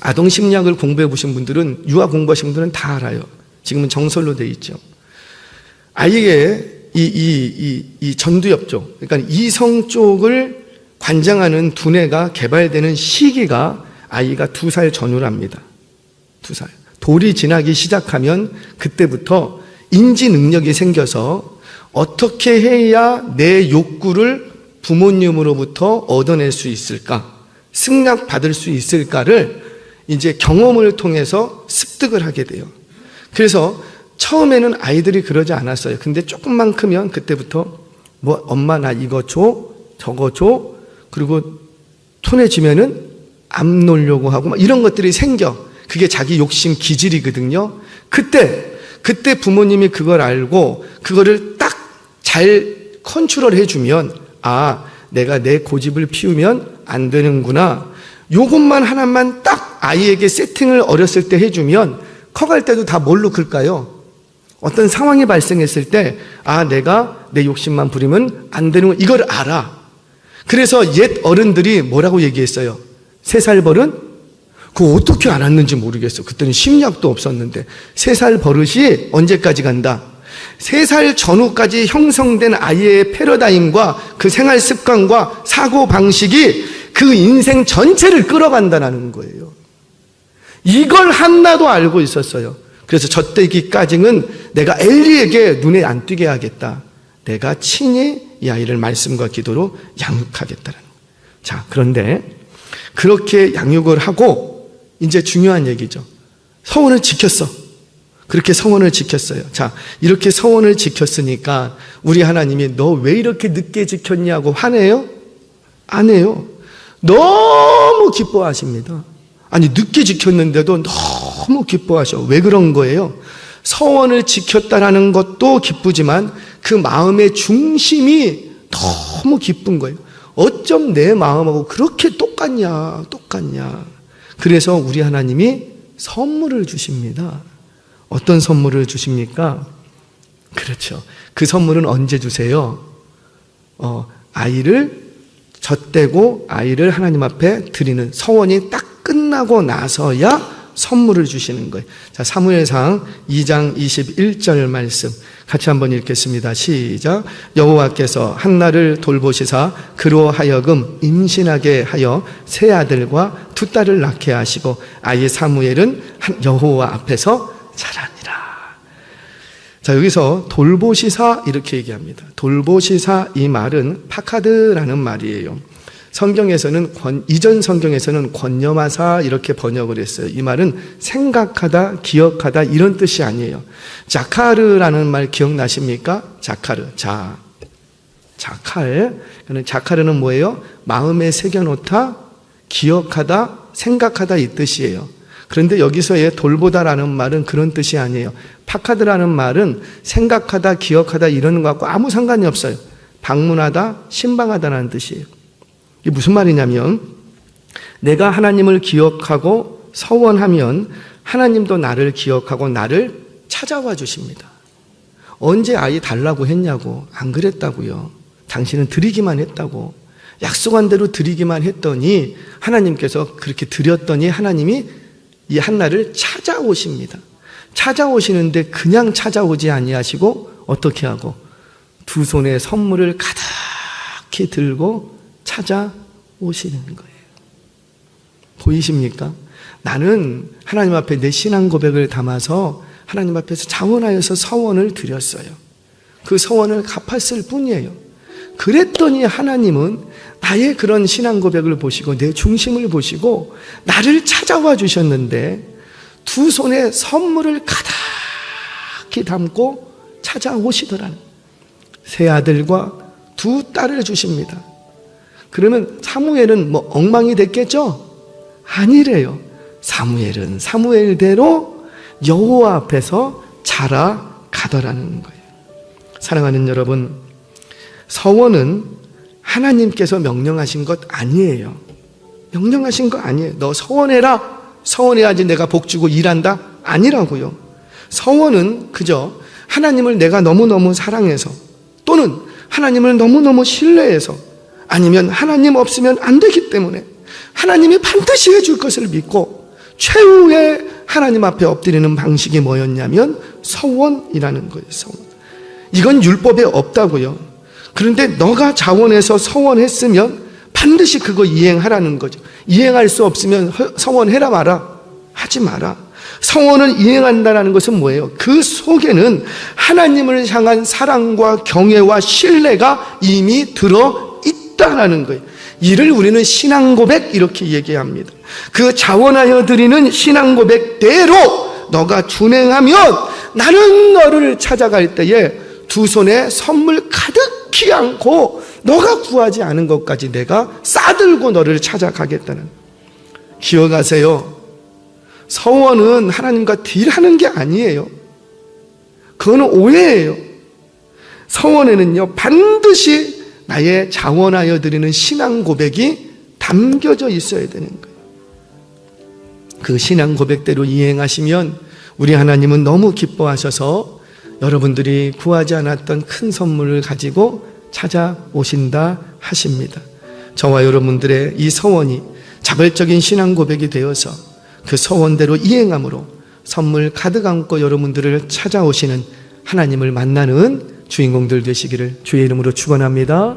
아동 심리학을 공부해 보신 분들은, 유아 공부하신 분들은 다 알아요. 지금은 정설로 돼 있죠. 아이의 이 전두엽 쪽, 그러니까 이성 쪽을 관장하는 두뇌가 개발되는 시기가 아이가 2살 전후랍니다. 2살. 돌이 지나기 시작하면 그때부터 인지 능력이 생겨서 어떻게 해야 내 욕구를 부모님으로부터 얻어낼 수 있을까? 승낙받을 수 있을까를 이제 경험을 통해서 습득을 하게 돼요. 그래서 처음에는 아이들이 그러지 않았어요. 근데 조금만 크면 그때부터 뭐 엄마 나 이거 줘, 저거 줘, 그리고 손에 쥐면은 암 놓으려고 하고 막 이런 것들이 생겨. 그게 자기 욕심 기질이거든요. 그때 부모님이 그걸 알고 그거를 딱 잘 컨트롤 해주면 아, 내가 내 고집을 피우면 안 되는구나. 요것만 하나만 딱 아이에게 세팅을 어렸을 때 해주면 커갈 때도 다 뭘로 클까요? 어떤 상황이 발생했을 때 아, 내가 내 욕심만 부리면 안 되는 거 이걸 알아. 그래서 옛 어른들이 뭐라고 얘기했어요? 3살 버른? 그거 어떻게 알았는지 모르겠어. 그때는 심리학도 없었는데 3살 버릇이 언제까지 간다? 3살 전후까지 형성된 아이의 패러다임과 그 생활 습관과 사고 방식이 그 인생 전체를 끌어간다는 거예요. 이걸 한나도 알고 있었어요. 그래서 젖대기까지는 내가 엘리에게 눈에 안 띄게 하겠다. 내가 친히 이 아이를 말씀과 기도로 양육하겠다는. 자, 그런데 그렇게 양육을 하고 이제 중요한 얘기죠. 서원을 지켰어. 그렇게 서원을 지켰어요. 자, 이렇게 서원을 지켰으니까 우리 하나님이 너 왜 이렇게 늦게 지켰냐고 화내요? 안 해요. 너무 기뻐하십니다. 아니, 늦게 지켰는데도 너무 기뻐하셔. 왜 그런 거예요? 서원을 지켰다라는 것도 기쁘지만 그 마음의 중심이 너무 기쁜 거예요. 어쩜 내 마음하고 그렇게 똑같냐. 그래서 우리 하나님이 선물을 주십니다. 어떤 선물을 주십니까? 그렇죠. 그 선물은 언제 주세요? 아이를 젖대고 아이를 하나님 앞에 드리는 서원이 딱 끝나고 나서야 선물을 주시는 거예요. 자, 사무엘상 2장 21절 말씀 같이 한번 읽겠습니다. 시작. 여호와께서 한나를 돌보시사 그로 하여금 임신하게 하여 세 아들과 두 딸을 낳게 하시고 아이 사무엘은 여호와 앞에서 자라니라. 자, 여기서 돌보시사 이렇게 얘기합니다. 돌보시사 이 말은 파카드라는 말이에요. 성경에서는 이전 성경에서는 권념하사 이렇게 번역을 했어요. 이 말은 생각하다, 기억하다 이런 뜻이 아니에요. 자카르라는 말 기억나십니까? 자카르. 자카르는 뭐예요? 마음에 새겨놓다, 기억하다, 생각하다 이 뜻이에요. 그런데 여기서의 돌보다라는 말은 그런 뜻이 아니에요. 파카드라는 말은 생각하다, 기억하다 이런 것과 아무 상관이 없어요. 방문하다, 신방하다라는 뜻이에요. 이게 무슨 말이냐면 내가 하나님을 기억하고 서원하면 하나님도 나를 기억하고 나를 찾아와 주십니다. 언제 아이 달라고 했냐고. 안 그랬다고요. 당신은 드리기만 했다고. 약속한 대로 드리기만 했더니 하나님께서 그렇게 드렸더니 하나님이 이 한나를 찾아오십니다. 찾아오시는데 그냥 찾아오지 아니하시고 어떻게 하고 두 손에 선물을 가득히 들고 찾아오시는 거예요. 보이십니까? 나는 하나님 앞에 내 신앙 고백을 담아서 하나님 앞에서 자원하여서 서원을 드렸어요. 그 서원을 갚았을 뿐이에요. 그랬더니 하나님은 나의 그런 신앙 고백을 보시고 내 중심을 보시고 나를 찾아와 주셨는데 두 손에 선물을 가득히 담고 찾아오시더라는 세 아들과 두 딸을 주십니다. 그러면 사무엘은 뭐 엉망이 됐겠죠? 아니래요. 사무엘은 사무엘대로 여호와 앞에서 자라가더라는 거예요. 사랑하는 여러분, 서원은 하나님께서 명령하신 것 아니에요. 명령하신 거 아니에요. 너 서원해라. 서원해야지 내가 복 주고 일한다. 아니라고요. 서원은 그저 하나님을 내가 너무너무 사랑해서 또는 하나님을 너무너무 신뢰해서 아니면 하나님 없으면 안 되기 때문에 하나님이 반드시 해줄 것을 믿고 최후의 하나님 앞에 엎드리는 방식이 뭐였냐면 서원이라는 거예요. 서원. 이건 율법에 없다고요. 그런데 너가 자원해서 서원했으면 반드시 그거 이행하라는 거죠. 이행할 수 없으면 서원해라 마라. 하지 마라. 서원을 이행한다는 것은 뭐예요? 그 속에는 하나님을 향한 사랑과 경외와 신뢰가 이미 들어있다라는 거예요. 이를 우리는 신앙고백 이렇게 얘기합니다. 그 자원하여 드리는 신앙고백대로 너가 준행하면 나는 너를 찾아갈 때에 두 손에 선물 가득히 안고 너가 구하지 않은 것까지 내가 싸들고 너를 찾아가겠다는. 기억하세요. 서원은 하나님과 딜하는 게 아니에요. 그거는 오해예요. 서원에는요 반드시 나의 자원하여 드리는 신앙 고백이 담겨져 있어야 되는 거예요. 그 신앙 고백대로 이행하시면 우리 하나님은 너무 기뻐하셔서 여러분들이 구하지 않았던 큰 선물을 가지고 찾아오신다 하십니다. 저와 여러분들의 이 서원이 자발적인 신앙 고백이 되어서 그 서원대로 이행함으로 선물 가득 안고 여러분들을 찾아오시는 하나님을 만나는 주인공들 되시기를 주의 이름으로 축원합니다.